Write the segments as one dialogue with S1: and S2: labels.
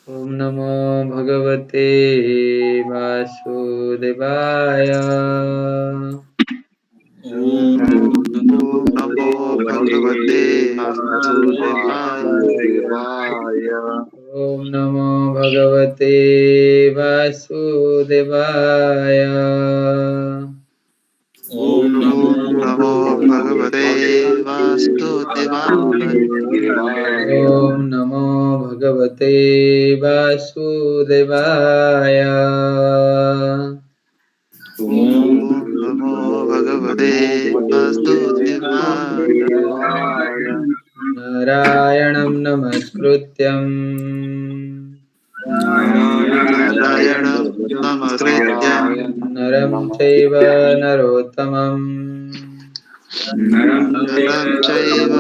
S1: ओम नमो भगवते वासुदेवाय।
S2: ओम नमो भगवते वासुदेवाय।
S1: ओम नमो भगवते वासुदेवाय।
S2: ओम नमो भगवते वासुदेवाय।
S1: ओम नमो भगवते वासुदेवाय।
S2: ओम नमो भगवते वासुदेवाय।
S1: नारायणं नमस्कृत्यं
S2: नारायणं नमस्कृत्य
S1: नरं चैव नरोत्तमं
S2: नरं चैव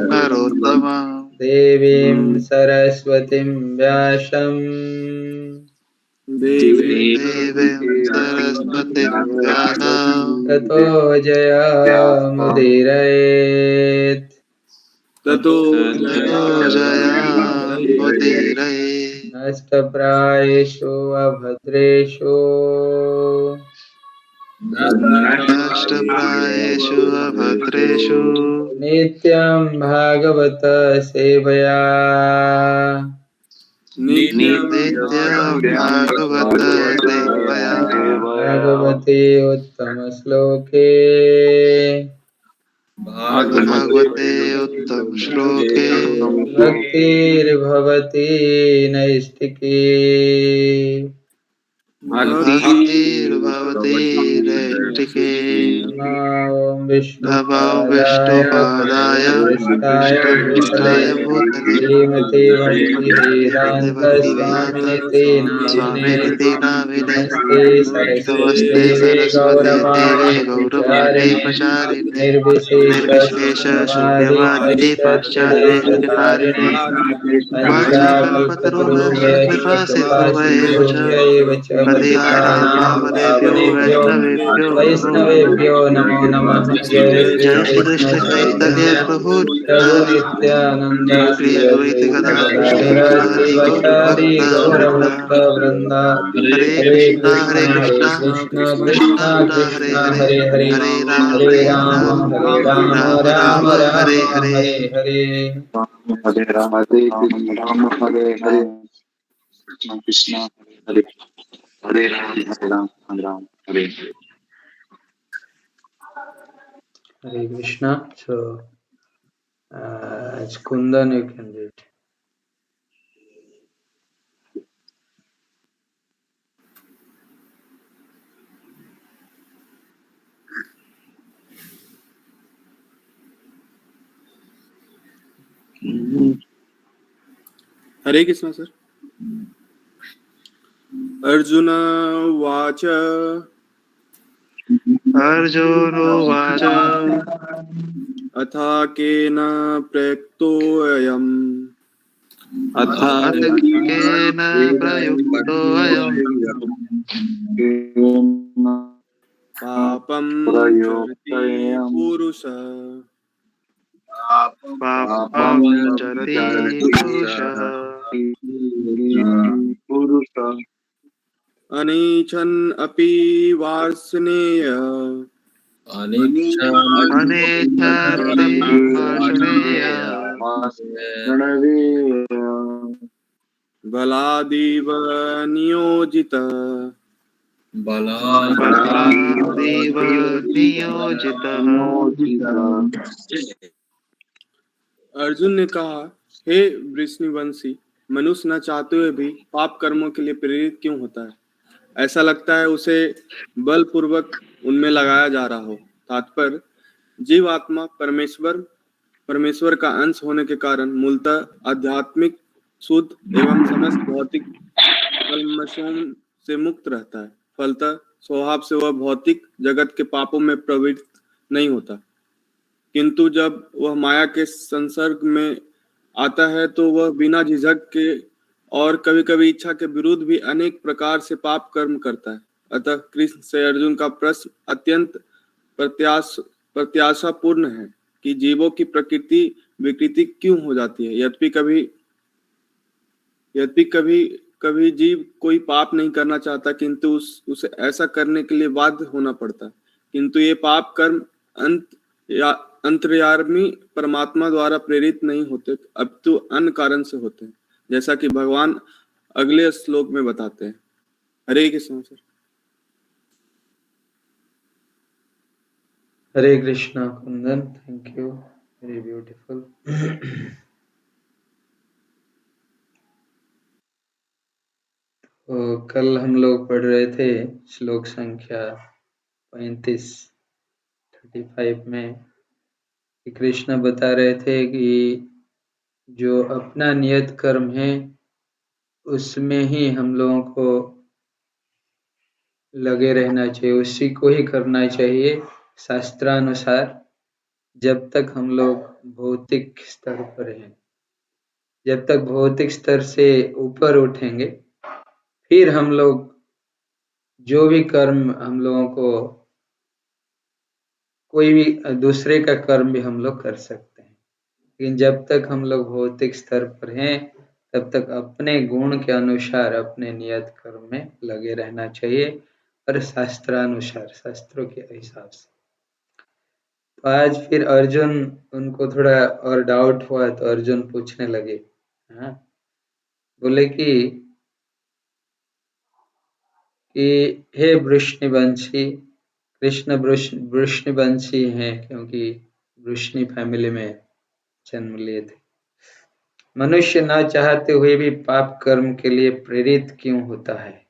S2: नरोत्तमं
S1: देवीं सरस्वतीं व्यासं
S2: देवीं सरस्वतीं व्यासं
S1: ततो जयमुदीरयेत्।
S2: ततो जयामुदीरये।
S1: नष्टप्रायेषु अभद्रेषु
S2: नष्टप्रायेषु अभद्रेषु
S1: नित्यं भागवत सेवया
S2: नित्यं भागवत सेवया
S1: भगवते उत्तमश्लोके
S2: भागवते उत्तम श्लोके
S1: भक्तिर्भवति नैष्टिकी।
S2: भक्तिर्भवति नैष्टिके।
S1: ॐ
S2: नमो
S1: विष्णुपादाय
S2: विष्णुपादाय
S1: कृष्णाय भूतले
S2: कृष्णाय भूतले
S1: श्रीमते
S2: श्रीमते
S1: भक्तिवेदान्त स्वामिनिति नामिने
S2: स्वामिनिति नामिने
S1: नमस्ते सरस्वती
S2: नमस्ते
S1: देवे
S2: सरस्वती देवे
S1: गौरवाणी
S2: गौरवाणी
S1: प्रचारिणे
S2: प्रचारिणे
S1: निर्विशेष
S2: निर्विशेष
S1: शून्यवादी
S2: शून्यवादिनि पाश्चात्यदेशतारिणे
S1: पाश्चात्यदेशतारिणे
S2: वंशकल्पतरुभ्यश्च
S1: पंचाकल्पतरुभ्यश्च
S2: कृपा सिन्धुभ्येव च
S1: कृपासिन्धुभ्य एव च
S2: पतितानां
S1: पतितानां
S2: पावनेभ्यो
S1: पावनेभ्यो
S2: नमो
S1: वैष्णवेभ्यो
S2: नमः।
S1: नमो नमः। जय श्री
S2: जय श्री
S1: कृष्ण
S2: कृष्ण चैतन्य
S1: चैतन्य
S2: प्रभु
S1: प्रभु
S2: नित्यानंद
S1: नित्यानंद
S2: श्री
S1: श्री
S2: अद्वैत
S1: अद्वैत
S2: गदाधर
S1: गदाधर
S2: शिवासादि गौर
S1: शिवासादि
S2: भक्त
S1: गौर
S2: वृंदा
S1: भक्त वृंदा
S2: हरे
S1: हरे
S2: कृष्णा
S1: कृष्णा
S2: हरे
S1: हरे
S2: कृष्णा
S1: कृष्णा
S2: कृष्णा
S1: कृष्णा
S2: कृष्णा हरे
S1: कृष्णा
S2: हरे
S1: हरे हरे
S2: हरे
S1: हरे
S2: राम
S1: हरे राम
S2: राम
S1: राम
S2: राम
S1: राम
S2: हरे हरे।
S1: हरे हरे।
S3: हरे Ram Hare Hare Krishna Krishna Hare Hare Ram Hare Hare.
S1: Hare Krishna. So, it's Kundan, you can read.
S4: Hare Krishna sir. Arjun उवाच
S2: अर्जुनोवाच
S4: अथा केन प्रयुक्तोऽयम्
S2: अथ केन प्रयुक्तोऽयम्
S4: पापं चरति पुरुषः
S2: पापं चरति पुरुषः
S4: अनीच्छन् अपि वार्ष्णेय
S2: अनेच्छन्ति वार्ष्णेय
S4: बलादिव नियोजितः
S2: बलादेव नियोजितः।
S4: अर्जुन ने कहा, हे वृषणवंशी, मनुष्य न चाहते हुए भी पाप कर्मों के लिए प्रेरित क्यों होता है? ऐसा लगता है उसे बलपूर्वक उनमें लगाया जा रहा हो। तात्पर्य, जीव आत्मा परमेश्वर का अंश होने के कारण मूलतः आध्यात्मिक, शुद्ध एवं समस्त भौतिक कल्मशों से मुक्त रहता है। फलतः स्वभाव से वह भौतिक जगत के पापों में प्रवृत्त नहीं होता, किंतु जब वह माया के संसर्ग में आता है तो वह बिना झिझक के और कभी कभी इच्छा के विरुद्ध भी अनेक प्रकार से पाप कर्म करता है। अतः कृष्ण से अर्जुन का प्रश्न अत्यंत प्रत्याशापूर्ण है कि जीवों की प्रकृति विकृति क्यों हो जाती है। यद्यपि कभी यद्यपि कभी कभी जीव कोई पाप नहीं करना चाहता, किंतु उसे ऐसा करने के लिए बाध्य होना पड़ता है। किंतु ये पाप कर्म अंतर्यामी परमात्मा द्वारा प्रेरित नहीं होते, अपितु अन्य कारण से होते हैं, जैसा कि भगवान अगले श्लोक में बताते हैं। Hare Krishna sir.
S1: Hare Krishna Kundan, thank you, very beautiful. तो कल हम लोग पढ़ रहे थे श्लोक संख्या 35 में कि कृष्ण बता रहे थे कि जो अपना नियत कर्म है उसमें ही हम लोगों को लगे रहना चाहिए, उसी को ही करना चाहिए शास्त्रानुसार, जब तक हम लोग भौतिक स्तर पर हैं। जब तक भौतिक स्तर से ऊपर उठेंगे फिर हम लोग जो भी कर्म हम लोगों को, कोई भी दूसरे का कर्म भी हम लोग कर सकते हैं, लेकिन जब तक हम लोग भौतिक स्तर पर हैं तब तक अपने गुण के अनुसार अपने नियत कर्म में लगे रहना चाहिए और शास्त्रानुसार, शास्त्रों के हिसाब से। तो आज फिर अर्जुन, उनको थोड़ा और डाउट हुआ तो अर्जुन पूछने लगे, हाँ, बोले कि हे वृष्णिवंशी, कृष्ण वृष्णिवंशी हैं क्योंकि वृष्णि फैमिली में जन्म लिए थे। मनुष्य न चाहते हुए भी पाप कर्म के लिए प्रेरित क्यों होता है?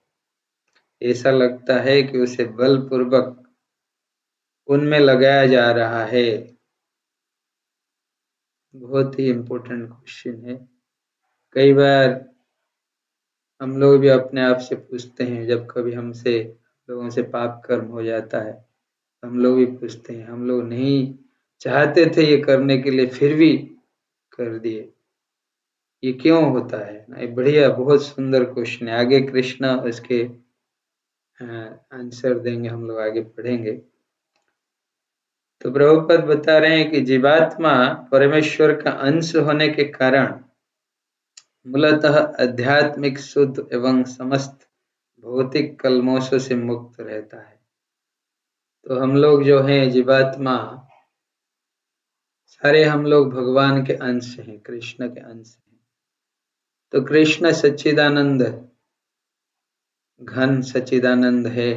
S1: ऐसा लगता है कि उसे बलपूर्वक उनमें लगाया जा रहा है। बहुत ही इम्पोर्टेंट क्वेश्चन है। कई बार हम लोग भी अपने आप से पूछते हैं, जब कभी हमसे लोगों से पाप कर्म हो जाता है, हम लोग भी पूछते हैं, हम लोग नहीं चाहते थे ये करने के लिए फिर भी कर दिए, ये क्यों होता है ना? ये बढ़िया, बहुत सुंदर क्वेश्चन है। आगे कृष्णा इसके आंसर देंगे, हम लोग आगे पढ़ेंगे। तो प्रभुपद बता रहे हैं कि जीवात्मा परमेश्वर का अंश होने के कारण मूलतः आध्यात्मिक, शुद्ध एवं समस्त भौतिक कलमोशों से मुक्त रहता है। तो हम लोग जो हैं जीवात्मा, सारे हम लोग भगवान के अंश हैं, कृष्ण के अंश हैं। तो कृष्ण सच्चिदानंद, घन सच्चिदानंद है।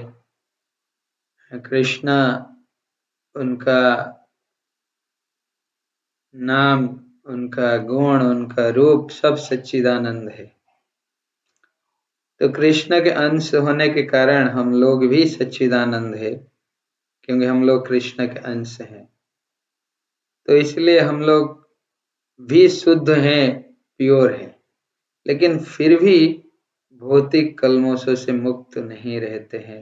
S1: कृष्ण, उनका नाम, उनका गुण, उनका रूप सब सच्चिदानंद है। तो कृष्ण के अंश होने के कारण हम लोग भी सच्चिदानंद है, क्योंकि हम लोग कृष्ण के अंश हैं। तो इसलिए हम लोग भी शुद्ध हैं, प्योर हैं, लेकिन फिर भी भौतिक कलमोशों से मुक्त नहीं रहते हैं।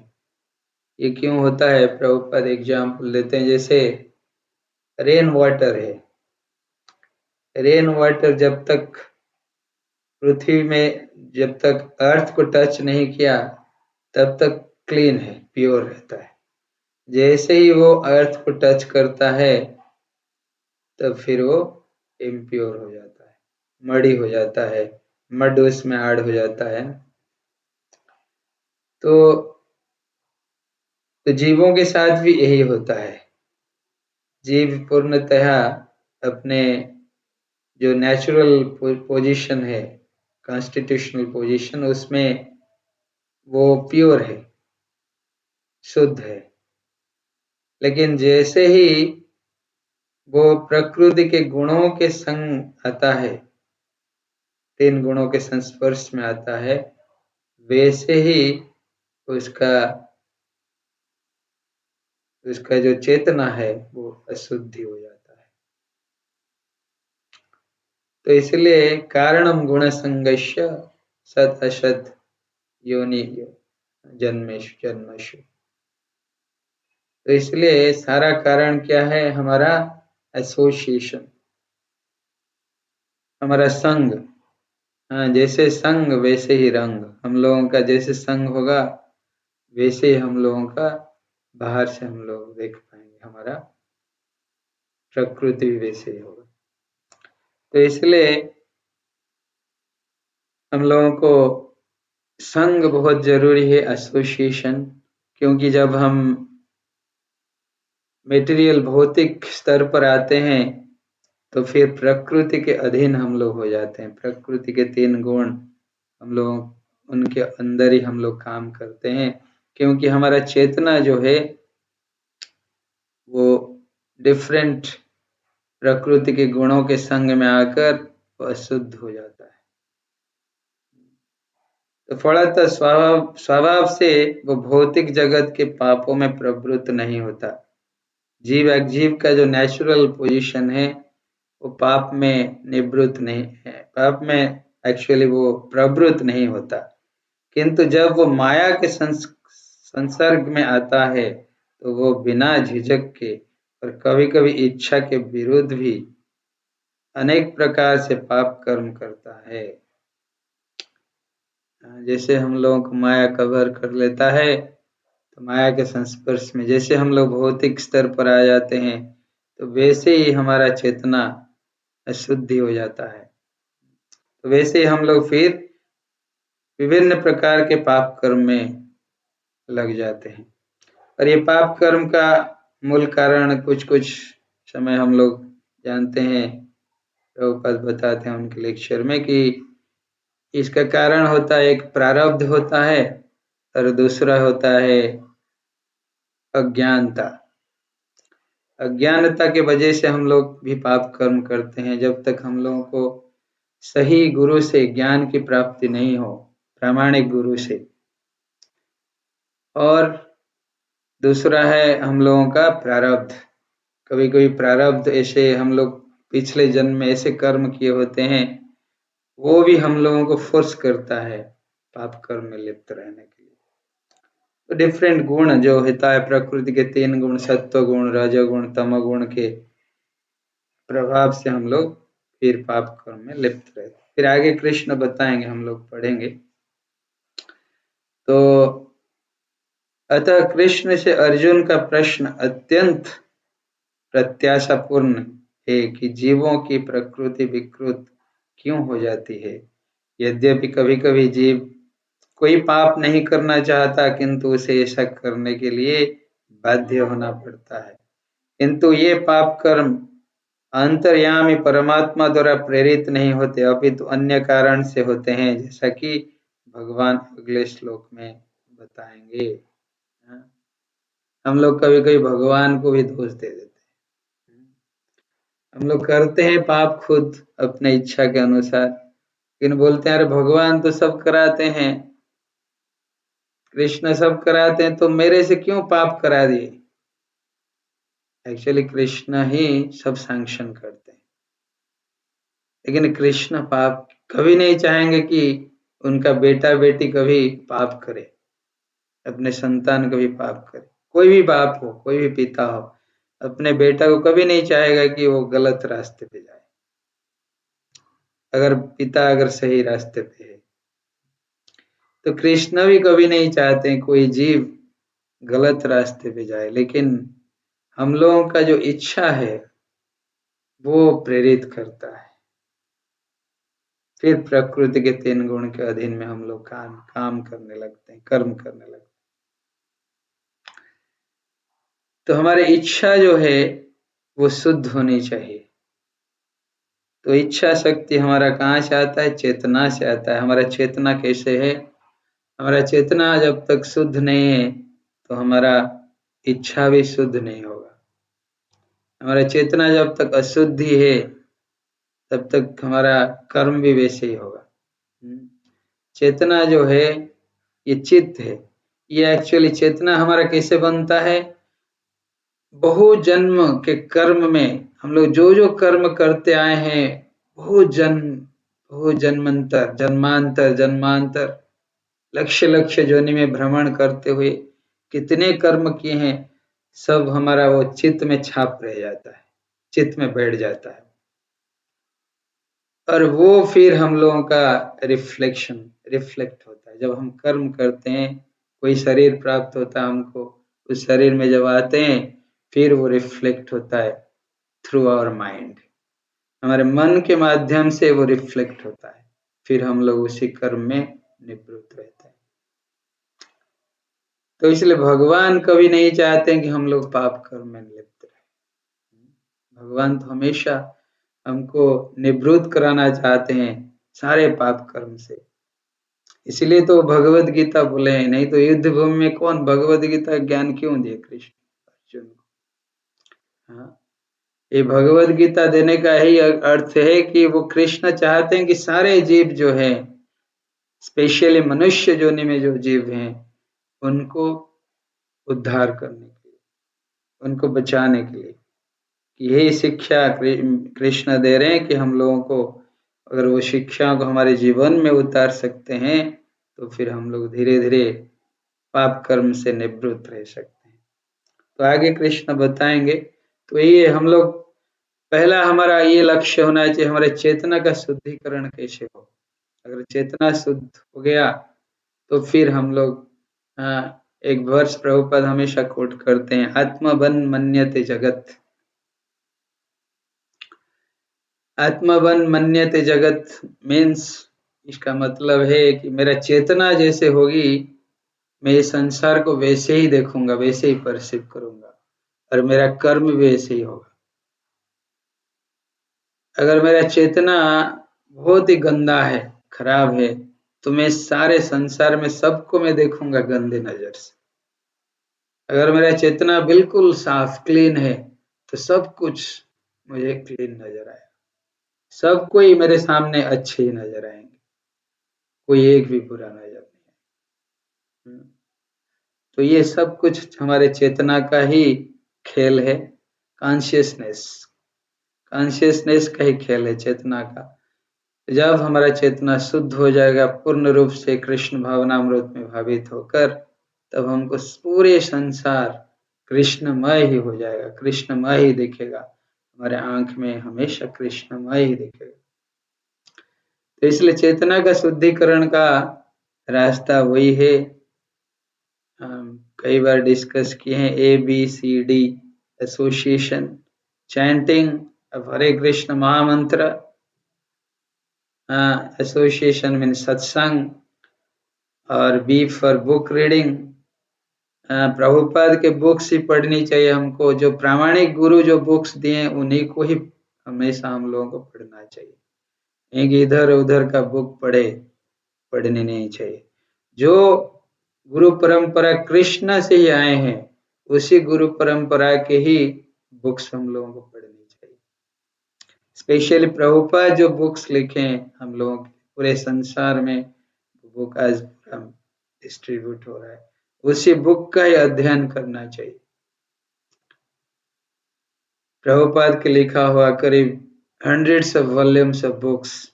S1: ये क्यों होता है? प्रभुपाद एग्जाम्पल देते हैं, जैसे रेन वाटर है। रेन वाटर जब तक पृथ्वी में, जब तक अर्थ को टच नहीं किया तब तक क्लीन है, प्योर रहता है। जैसे ही वो अर्थ को टच करता है तब फिर वो इम्प्योर हो जाता है, मडी हो जाता है, मड उसमें ऐड हो जाता है। तो जीवों के साथ भी यही होता है। जीव पूर्णतः अपने जो नेचुरल पोजीशन है, कॉन्स्टिट्यूशनल पोजीशन, उसमें वो प्योर है, शुद्ध है। लेकिन जैसे ही वो प्रकृति के गुणों के संग आता है, 3 गुणों के संस्पर्श में आता है, वैसे ही उसका जो चेतना है वो अशुद्धि हो जाता है। तो इसलिए कारणम गुण संगस्य सत असत योनि जन्मेषु जन्मशु। तो इसलिए सारा कारण क्या है? हमारा एसोसिएशन, हमारा संग। हाँ, जैसे संग वैसे ही रंग। हम लोगों का जैसे संग होगा वैसे ही हम लोगों का बाहर से हम लोग देख पाएंगे, हमारा प्रकृति भी वैसे ही होगा। तो इसलिए हम लोगों को संग बहुत जरूरी है, एसोसिएशन, क्योंकि जब हम मटेरियल भौतिक स्तर पर आते हैं तो फिर प्रकृति के अधीन हम लोग हो जाते हैं। प्रकृति के 3 गुण हम लोग उनके अंदर ही हम लोग काम करते हैं, क्योंकि हमारा चेतना जो है वो डिफरेंट प्रकृति के गुणों के संग में आकर वो अशुद्ध हो जाता है। तो फलतः स्वभाव से वो भौतिक जगत के पापों में प्रवृत्त नहीं होता। जीव एक्जीव का जो नेचुरल पोजीशन है वो पाप में निवृत्त नहीं है, पाप में एक्चुअली वो प्रवृत्त नहीं होता। किंतु जब वो माया के संसर्ग में आता है तो वो बिना झिझक के और कभी-कभी इच्छा के विरुद्ध भी अनेक प्रकार से पाप कर्म करता है। जैसे हम लोगों को माया कवर कर लेता है तो माया के संस्पर्श में जैसे हम लोग भौतिक स्तर पर आ जाते हैं तो वैसे ही हमारा चेतना अशुद्धि हो जाता है। तो वैसे ही हम लोग फिर विभिन्न प्रकार के पाप कर्म में लग जाते हैं। और ये पाप कर्म का मूल कारण कुछ समय हम लोग जानते हैं, प्रभुपाद बताते हैं उनके लेक्चर में कि इसका कारण होता है, एक प्रारब्ध होता है और दूसरा होता है अज्ञानता। अज्ञानता के वजह से हम लोग भी पाप कर्म करते हैं, जब तक हम लोगों को सही गुरु से ज्ञान की प्राप्ति नहीं हो, प्रामाणिक गुरु से। और दूसरा है हम लोगों का प्रारब्ध। कभी-कभी प्रारब्ध ऐसे हम लोग पिछले जन्म में ऐसे कर्म किए होते हैं, वो भी हम लोगों को फोर्स करता है पाप कर्म में लिप्त रहने के लिए। तो डिफरेंट गुण जो होता है, प्रकृति के 3 गुण, सत्व गुण, रजोगुण, तमोगुण के प्रभाव से हम लोग फिर पाप कर्म में लिप्त रहते हैं। फिर आगे कृष्ण बताएंगे, हम लोग पढ़ेंगे। तो अतः कृष्ण से अर्जुन का प्रश्न अत्यंत प्रत्याशापूर्ण है कि जीवों की प्रकृति विकृत क्यों हो जाती है। यद्यपि कभी-कभी जीव कोई पाप नहीं करना चाहता, किंतु उसे ऐसा करने के लिए बाध्य होना पड़ता है। किंतु ये पाप कर्म अंतर्यामी परमात्मा द्वारा प्रेरित नहीं होते, अपितु अन्य कारण से होते हैं, जैसा कि भगवान अगले श्लोक में बताएंगे। हम लोग कभी-कभी भगवान को भी दोष दे देते हैं। हम लोग करते हैं पाप खुद अपने इच्छा के अनुसार, लेकिन बोलते हैं अरे भगवान तो सब कराते हैं, कृष्ण सब कराते हैं, तो मेरे से क्यों पाप करा दिए। एक्चुअली कृष्ण ही सब सैंक्शन करते हैं, लेकिन कृष्ण पाप कभी नहीं चाहेंगे कि उनका बेटा बेटी कभी पाप करे, अपने संतान कभी पाप करे। कोई भी बाप हो, कोई भी पिता हो, अपने बेटा को कभी नहीं चाहेगा कि वो गलत रास्ते पे जाए, अगर पिता अगर सही रास्ते पे है। तो कृष्ण भी कभी नहीं चाहते कोई जीव गलत रास्ते पे जाए, लेकिन हम लोगों का जो इच्छा है वो प्रेरित करता है। फिर प्रकृति के 3 गुण के अधीन में हम लोग काम करने लगते हैं, कर्म करने लगते हैं। तो हमारी इच्छा जो है वो शुद्ध होनी चाहिए। तो इच्छा शक्ति हमारा कहाँ से आता है? चेतना से आता है। हमारा चेतना कैसे है? हमारा चेतना जब तक शुद्ध नहीं है तो हमारा इच्छा भी शुद्ध नहीं होगा। हमारा चेतना जब तक अशुद्धि है तब तक हमारा कर्म भी वैसे ही होगा। चेतना जो है ये चित्त है। ये एक्चुअली चेतना हमारा कैसे बनता है? बहु जन्म के कर्म में हम लोग जो जो कर्म करते आए हैं, बहु जन्मांतर जन्मांतर लक्ष्य जोनि में भ्रमण करते हुए कितने कर्म किए हैं, सब हमारा वो चित्त में छाप रह जाता है, चित्त में बैठ जाता है। और वो फिर हम लोगों का रिफ्लेक्ट होता है। जब हम कर्म करते हैं, कोई शरीर प्राप्त होता है हमको, उस शरीर में जब आते हैं फिर वो रिफ्लेक्ट होता है थ्रू आवर माइंड। हमारे मन के माध्यम से वो रिफ्लेक्ट होता है, फिर हम लोग उसी कर्म में निवृत्त रहते हैं। तो इसलिए भगवान कभी नहीं चाहते हैं कि हम लोग पाप कर्म में लिप्त रहें। भगवान तो हमेशा हमको निवृत्त कराना चाहते हैं सारे पाप कर्म से। इसलिए तो भगवत गीता बोले हैं, नहीं तो युद्ध भूमि में कौन भगवत गीता ज्ञान क्यों दिए कृष्ण अर्जुन को। हाँ, ये भगवत गीता देने का ही अर्थ है कि वो कृष्ण चाहते हैं कि सारे जीव जो है, स्पेशली मनुष्य योनि में जो जीव हैं, उनको उद्धार करने के लिए, उनको बचाने के लिए। यही शिक्षा कृष्ण दे रहे हैं कि हम लोगों को अगर वो शिक्षा को हमारे जीवन में उतार सकते हैं तो फिर हम लोग धीरे धीरे पाप कर्म से निवृत्त रह सकते हैं। तो आगे कृष्ण बताएंगे। तो ये हम लोग पहला हमारा ये लक्ष्य होना चाहिए, हमारे चेतना का शुद्धिकरण कैसे हो। अगर चेतना शुद्ध हो गया तो फिर हम लोग एक वर्ष प्रभुपाद हमेशा कोट करते हैं, आत्मबन मन्यते जगत। आत्मबन मन्यते जगत मीन्स, इसका मतलब है कि मेरा चेतना जैसे होगी मैं इस संसार को वैसे ही देखूंगा, वैसे ही परसीव करूंगा, और मेरा कर्म भी वैसे ही होगा। अगर मेरा चेतना बहुत ही गंदा है, खराब है, तो मैं सारे संसार में सबको मैं देखूंगा गंदे नजर से। अगर मेरा चेतना बिल्कुल साफ क्लीन है तो सब कुछ मुझे क्लीन नजर आएगा, सब कोई मेरे सामने अच्छे ही नजर आएंगे, कोई एक भी बुरा नजर नहीं आएगा। तो ये सब कुछ हमारे चेतना का ही खेल है, कॉन्शियसनेस का ही खेल है चेतना का। जब हमारा चेतना शुद्ध हो जाएगा पूर्ण रूप से कृष्ण भावनामृत में भावित होकर, तब हमको पूरे संसार कृष्णमय ही हो जाएगा, कृष्णमय ही दिखेगा, हमारे आंख में हमेशा कृष्णमय ही दिखेगा। तो इसलिए चेतना का शुद्धिकरण का रास्ता वही है, हम कई बार डिस्कस किए हैं, ABCD एसोसिएशन, चैंटिंग ऑफ हरे कृष्ण महामंत्र, एसोसिएशन मीन सत्संग, और B for book reading. Prabhupada के बुक्स ही पढ़नी चाहिए हमको, जो प्रामाणिक गुरु जो बुक्स दिए उन्हीं को ही हमेशा हम लोगों को पढ़ना चाहिए। एक इधर उधर का बुक पढ़नी नहीं चाहिए। जो गुरु परंपरा कृष्ण से ही आए हैं, उसी गुरु परंपरा के ही बुक्स हम लोगों को पढ़नी चाहिए। स्पेशली प्रभुपाद जो बुक्स लिखे हैं हम लोगों के पूरे संसार में, बुक आज डिस्ट्रीब्यूट हो रहा है, उसी बुक का ही अध्ययन करना चाहिए। प्रभुपाद के लिखा हुआ करीब hundreds of volumes of books,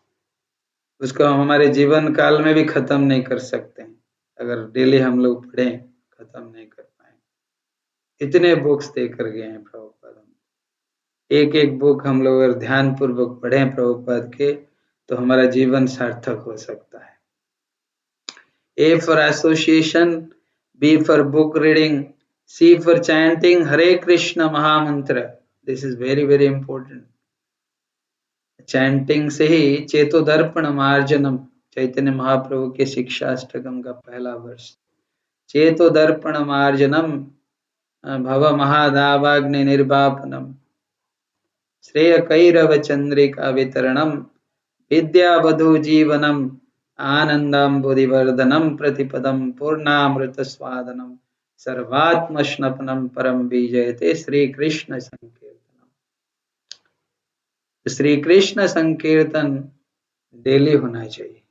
S1: उसको हम हमारे जीवन काल में भी खत्म नहीं कर सकते हैं। अगर डेली हम लोग पढ़ें, खत्म नहीं कर पाए, इतने बुक्स देकर गए हैं प्रभुपाद। एक एक बुक हम लोग अगर ध्यान पूर्वक पढ़ें प्रभुपाद के, तो हमारा जीवन सार्थक हो सकता है। A for association, B for book reading, C for chanting Hare Krishna Mahamantra. This is very very important. Chanting से ही चेतोदर्पण मार्जनम, चैतन्य महाप्रभु के शिक्षाष्टकम का पहला वर्ष, चेतोदर्पण मार्जनम भव महादावाग्नि निर्वापनम, श्रेय कैरव चंद्रिका वितरणम, विद्यावधु जीवनम, आनंदाम्बुधिवर्धनम प्रतिपदम पूर्णामृत स्वादनम, सर्वात्मश्नपनम परम विजयते श्री कृष्ण संकीर्तनम। श्री कृष्ण संकीर्तन डेली होना चाहिए,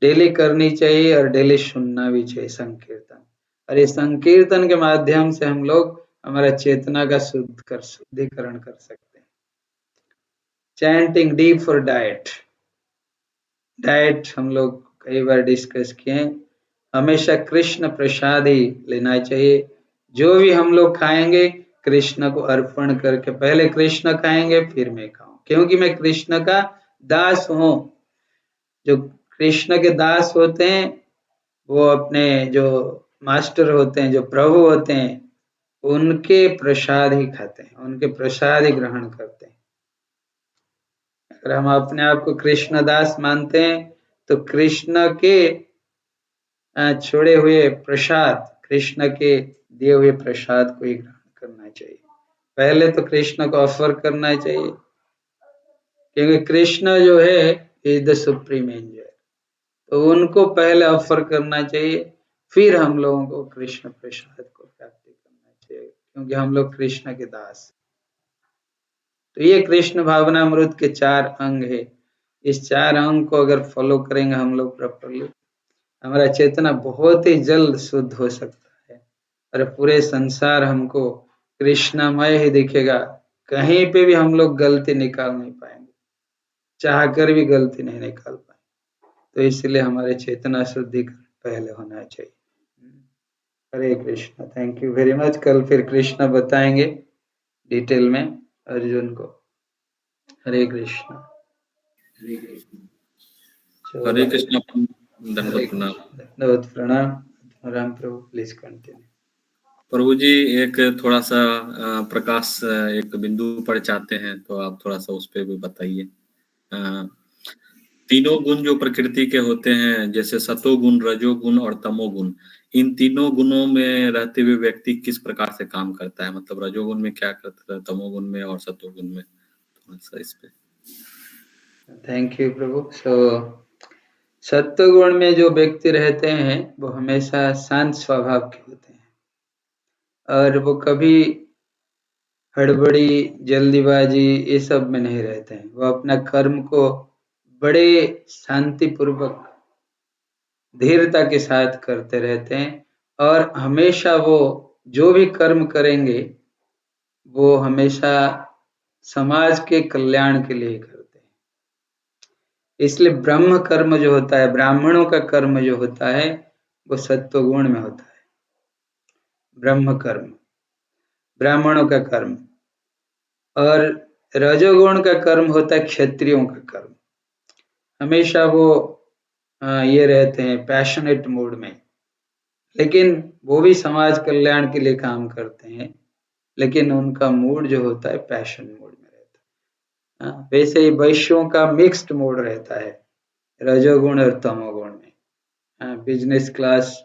S1: डेली करनी चाहिए और डेली सुनना भी चाहिए संकीर्तन। और इस संकीर्तन के माध्यम से हम लोग हमारा चेतना का शुद्धिकरण कर सकते हैं। Chanting, D for diet. Diet हम लोग कई बार डिस्कस किए, हमेशा कृष्ण प्रसाद ही लेना चाहिए। जो भी हम लोग खाएंगे कृष्ण को अर्पण करके, पहले कृष्ण खाएंगे फिर मैं खाऊं, क्योंकि मैं कृष्ण का दास हूं। जो कृष्ण के दास होते हैं वो अपने जो मास्टर होते हैं, जो प्रभु होते हैं, उनके प्रसाद ही खाते हैं, उनके प्रसाद ही ग्रहण करते हैं। अगर हम अपने आप को कृष्ण दास मानते हैं तो कृष्ण के छोड़े हुए प्रसाद, कृष्ण के दिए हुए प्रसाद को ही ग्रहण करना चाहिए। पहले तो कृष्ण को ऑफर करना चाहिए, क्योंकि कृष्ण जो है इज द सुप्रीम एंजल, तो उनको पहले ऑफर करना चाहिए, फिर हम लोगों को कृष्ण प्रसाद को प्राप्ति करना चाहिए, क्योंकि हम लोग कृष्ण के दास। तो ये कृष्ण भावनामृत के 4 अंग है। इस 4 अंग को अगर फॉलो करेंगे हम लोग प्रॉपरली, हमारा चेतना बहुत ही जल्द शुद्ध हो सकता है और पूरे संसार हमको कृष्णमय ही दिखेगा। कहीं पे भी हम लोग गलती निकाल नहीं पाएंगे, चाह कर भी गलती नहीं निकाल पाएंगे। तो इसलिए हमारे चेतना शुद्धिकरण पहले होना चाहिए। Hare Krishna, thank you very much. कल फिर कृष्ण बताएंगे डिटेल में अर्जुन को। हरे कृष्ण।
S5: हरे कृष्ण। दंडवत प्रणाम।
S1: दंडवत प्रणाम। राम प्रभु प्लीज कंटिन्यू।
S5: प्रभु जी, एक थोड़ा सा प्रकाश एक बिंदु पर चाहते हैं, तो आप थोड़ा सा उस पर भी बताइए। तीनों गुण जो प्रकृति के होते हैं, जैसे सतोगुण, रजोगुण और तमोगुण, इन तीनों गुणों में रहते हुए व्यक्ति किस प्रकार से काम करता है? मतलब रजोगुण में क्या करता है, तमोगुण में और सतोगुण में, थोड़ा सा इस पे।
S1: थैंक यू प्रभु। सत्वगुण में जो व्यक्ति रहते हैं वो हमेशा शांत स्वभाव के होते हैं और वो कभी हड़बड़ी, जल्दीबाजी ये सब में नहीं रहते हैं। वो अपना कर्म को बड़े शांतिपूर्वक, धीरता के साथ करते रहते हैं और हमेशा वो जो भी कर्म करेंगे वो हमेशा समाज के कल्याण के लिए करते हैं। इसलिए ब्रह्म कर्म जो होता है, ब्राह्मणों का कर्म जो होता है, वो सत्वगुण में होता है। ब्रह्म कर्म, ब्राह्मणों का कर्म। और रजोगुण का कर्म होता है क्षत्रियों का कर्म। हमेशा वो ये रहते हैं पैशनेट मूड में, लेकिन वो भी समाज कल्याण के लिए काम करते हैं, लेकिन उनका मूड जो होता है पैशन मूड में रहता है। वैसे ही वैश्यों का मिक्स्ड मूड रहता है रजोगुण और तमोगुण में। बिजनेस क्लास,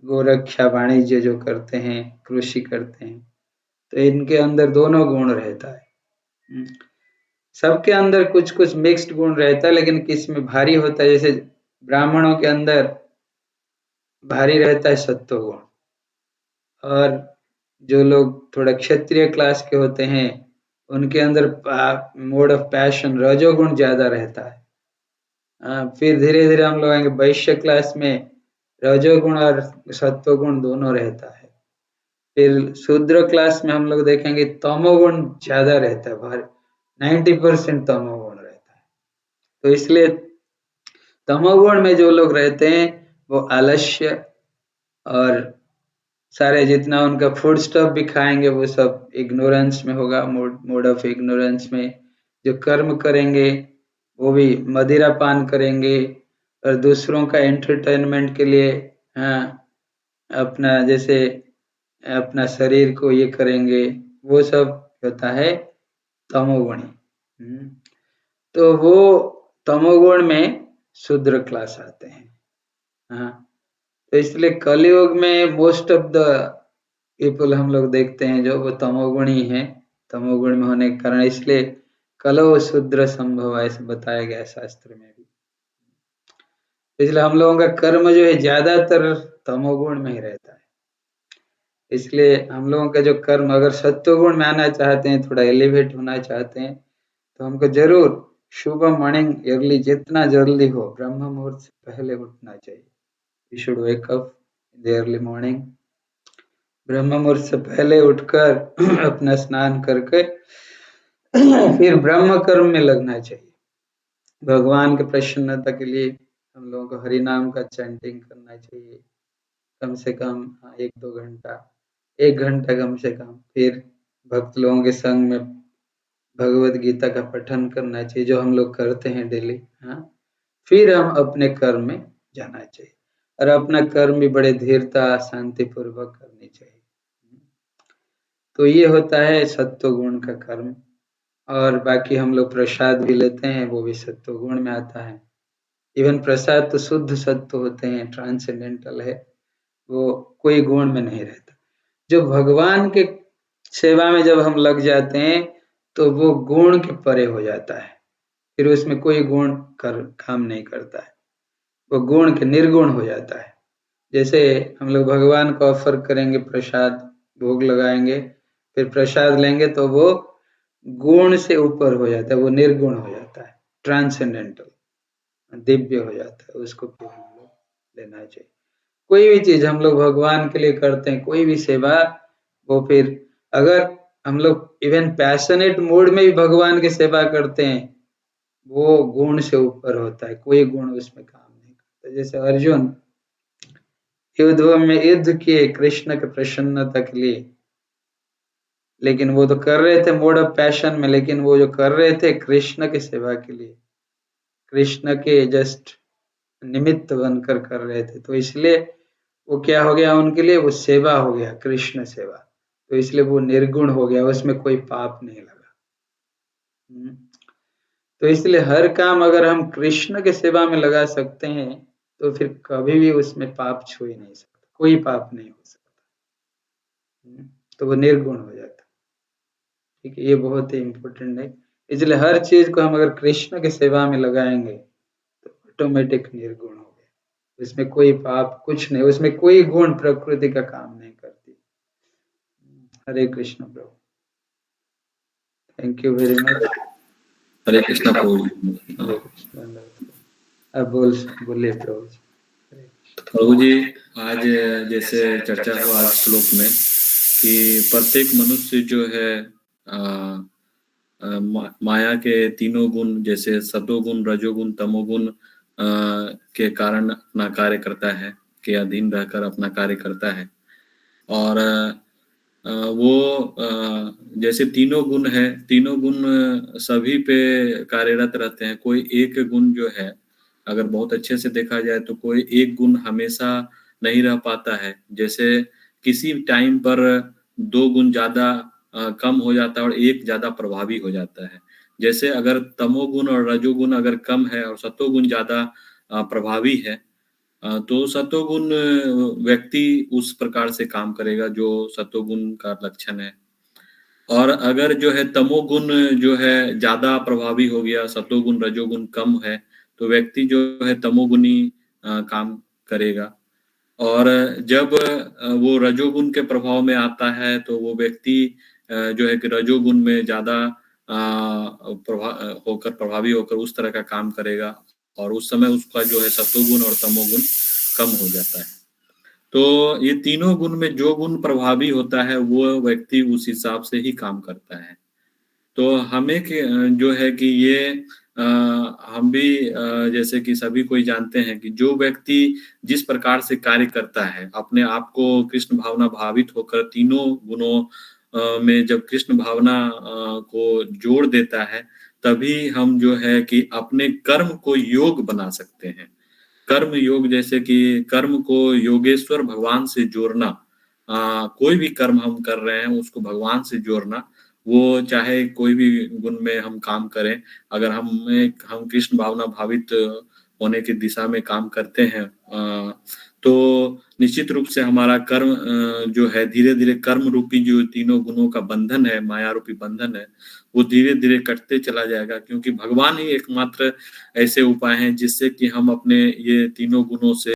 S1: गोरक्षा, वाणिज्य जो करते हैं, कृषि करते हैं, तो इनके अंदर दोनों गुण रहता है। सबके अंदर कुछ कुछ मिक्स्ड गुण रहता है, लेकिन किस में भारी होता है, जैसे ब्राह्मणों के अंदर भारी रहता है सत्वगुण, और जो लोग थोड़ा क्षत्रिय क्लास के होते हैं उनके अंदर मोड ऑफ पैशन रजोगुण ज्यादा रहता है। फिर धीरे धीरे हम लोग आएंगे वैश्य क्लास में, रजोगुण और सत्वगुण दोनों रहता है। फिर शूद्र क्लास में हम लोग देखेंगे तमोगुण ज्यादा रहता है, भारी 90% तमोगुण रहता है। तो इसलिए तमोगुण में जो लोग रहते हैं वो आलस्य और सारे जितना उनका फूड स्टफ भी खाएंगे वो सब इग्नोरेंस में होगा, मोड ऑफ इग्नोरेंस में। जो कर्म करेंगे वो भी मदिरा पान करेंगे और दूसरों का एंटरटेनमेंट के लिए अपना जैसे अपना शरीर को ये करेंगे, वो सब होता है तमोगुणी। तो वो तमोगुण में शूद्र क्लास आते हैं। तो इसलिए कलयुग में मोस्ट ऑफ द पीपल हम लोग देखते हैं जो वो तमोगुणी हैं, तमोगुण में होने के कारण, इसलिए कलौ शूद्र संभव ऐसे बताया गया है शास्त्र में भी। इसलिए हम लोगों का कर्म जो है ज्यादातर तमोगुण में ही रहता है। इसलिए हम लोगों का जो कर्म अगर सत्वगुण में आना चाहते हैं, थोड़ा एलिवेट होना चाहते हैं, तो हमको जरूर सुबह मॉर्निंग अर्ली, जितना जल्दी हो ब्रह्म मुहूर्त से पहले उठना चाहिए। We should wake up in the early morning. ब्रह्म मुहूर्त से पहले उठकर अपना स्नान करके फिर ब्रह्म कर्म में लगना चाहिए। भगवान की प्रसन्नता के लिए हम लोगों को हरि नाम का चैंटिंग करना चाहिए, कम से कम 1-2 घंटा, 1 घंटा कम से कम। फिर भक्त लोगों के संग में भगवत गीता का पठन करना चाहिए, जो हम लोग करते हैं डेली। फिर हम अपने कर्म में जाना चाहिए और अपना कर्म भी बड़े धीरता, शांति पूर्वक करनी चाहिए। तो ये होता है सत्व गुण का कर्म। और बाकी हम लोग प्रसाद भी लेते हैं, वो भी सत्व गुण में आता है। इवन प्रसाद तो शुद्ध सत्व होते हैं, ट्रांसेंडेंटल है, वो कोई गुण में नहीं रहता। जो भगवान के सेवा में जब हम लग जाते हैं तो वो गुण के परे हो जाता है, फिर उसमें कोई गुण काम नहीं करता है, वो गुण के निर्गुण हो जाता है। जैसे हम लोग भगवान को ऑफर करेंगे, प्रसाद भोग लगाएंगे, फिर प्रसाद लेंगे तो वो गुण से ऊपर हो जाता है, वो निर्गुण हो जाता है, ट्रांसेंडेंटल, दिव्य हो जाता है, उसको फिर हम लोग लेना चाहिए। कोई भी चीज हम लोग भगवान के लिए करते हैं, कोई भी सेवा, वो फिर अगर हम लोग इवन पैशनेट मूड में भी भगवान की सेवा करते हैं, वो गुण से ऊपर होता है, कोई गुण उसमें काम नहीं करता। जैसे अर्जुन युद्ध में युद्ध किए कृष्ण के प्रसन्नता के लिए, लेकिन वो तो कर रहे थे मोड ऑफ पैशन में, लेकिन वो जो कर रहे थे कृष्ण की सेवा के लिए, कृष्ण के जस्ट निमित्त बनकर कर रहे थे, तो इसलिए वो क्या हो गया उनके लिए, वो सेवा हो गया, कृष्ण सेवा, तो इसलिए वो निर्गुण हो गया, उसमें कोई पाप नहीं लगा। तो इसलिए हर काम अगर हम कृष्ण के सेवा में लगा सकते हैं तो फिर कभी भी उसमें पाप छू ही नहीं सकता, कोई पाप नहीं हो सकता, तो वो निर्गुण हो जाता। ठीक है, ये बहुत ही इम्पोर्टेंट है। इसलिए हर चीज को हम अगर कृष्ण के सेवा में लगाएंगे तो ऑटोमेटिक निर्गुण हो गया, उसमें कोई पाप कुछ नहीं, उसमें कोई गुण प्रकृति का काम नहीं करती। हरे कृष्ण प्रभु, थैंक यू वेरी मच।
S5: हरे कृष्णा प्रभु जी।
S1: हरे कृष्ण। अब बोलिए प्रभु जी।
S5: प्रभु जी, आज जैसे चर्चा हुआ आज श्लोक में कि प्रत्येक मनुष्य जो है माया के तीनों गुण जैसे सतोगुण, रजोगुण, तमोगुण के कारण अपना कार्य करता है, के अधीन रहकर अपना कार्य करता है। और वो जैसे तीनों गुण है, तीनों गुण सभी पे कार्यरत रहते हैं। कोई एक गुण जो है, अगर बहुत अच्छे से देखा जाए तो कोई एक गुण हमेशा नहीं रह पाता है। जैसे किसी टाइम पर दो गुण ज्यादा कम हो जाता है और एक ज्यादा प्रभावी हो जाता है। जैसे अगर तमोगुण और रजोगुण अगर कम है और सतोगुण ज्यादा प्रभावी है, तो सतोगुण व्यक्ति उस प्रकार से काम करेगा जो सतोगुण का लक्षण है। और अगर जो है तमोगुण जो है ज्यादा प्रभावी हो गया, सतोगुण रजोगुण कम है, तो व्यक्ति जो है तमोगुणी काम करेगा। और जब वो रजोगुण के प्रभाव में आता है तो वो व्यक्ति जो है कि रजोगुण में ज्यादा प्रभावी होकर उस तरह का काम करेगा, और उस समय उसका जो है सतोगुण और तमोगुण कम हो जाता है। तो ये तीनों गुण में जो गुण प्रभावी होता है वो व्यक्ति उस हिसाब से ही काम करता है। तो हमें जो है कि ये हम भी जैसे कि सभी कोई जानते हैं कि जो व्यक्ति जिस प्रकार से कार्य करता है, अपने आप को कृष्ण भावना भावित होकर तीनों गुणों में जब कृष्ण भावना को जोड़ देता है, तभी हम जो है कि अपने कर्म को योग बना सकते हैं। कर्म योग, जैसे कि कर्म को योगेश्वर भगवान से जोड़ना, कोई भी कर्म हम कर रहे हैं उसको भगवान से जोड़ना, वो चाहे कोई भी गुण में हम काम करें, अगर हम कृष्ण भावना भावित होने की दिशा में काम करते हैं तो निश्चित रूप से हमारा कर्म जो है धीरे धीरे कर्म रूपी जो तीनों गुणों का बंधन है, माया रूपी बंधन है, वो धीरे धीरे कटते चला जाएगा। क्योंकि भगवान ही एकमात्र ऐसे उपाय हैं जिससे कि हम अपने ये तीनों गुणों से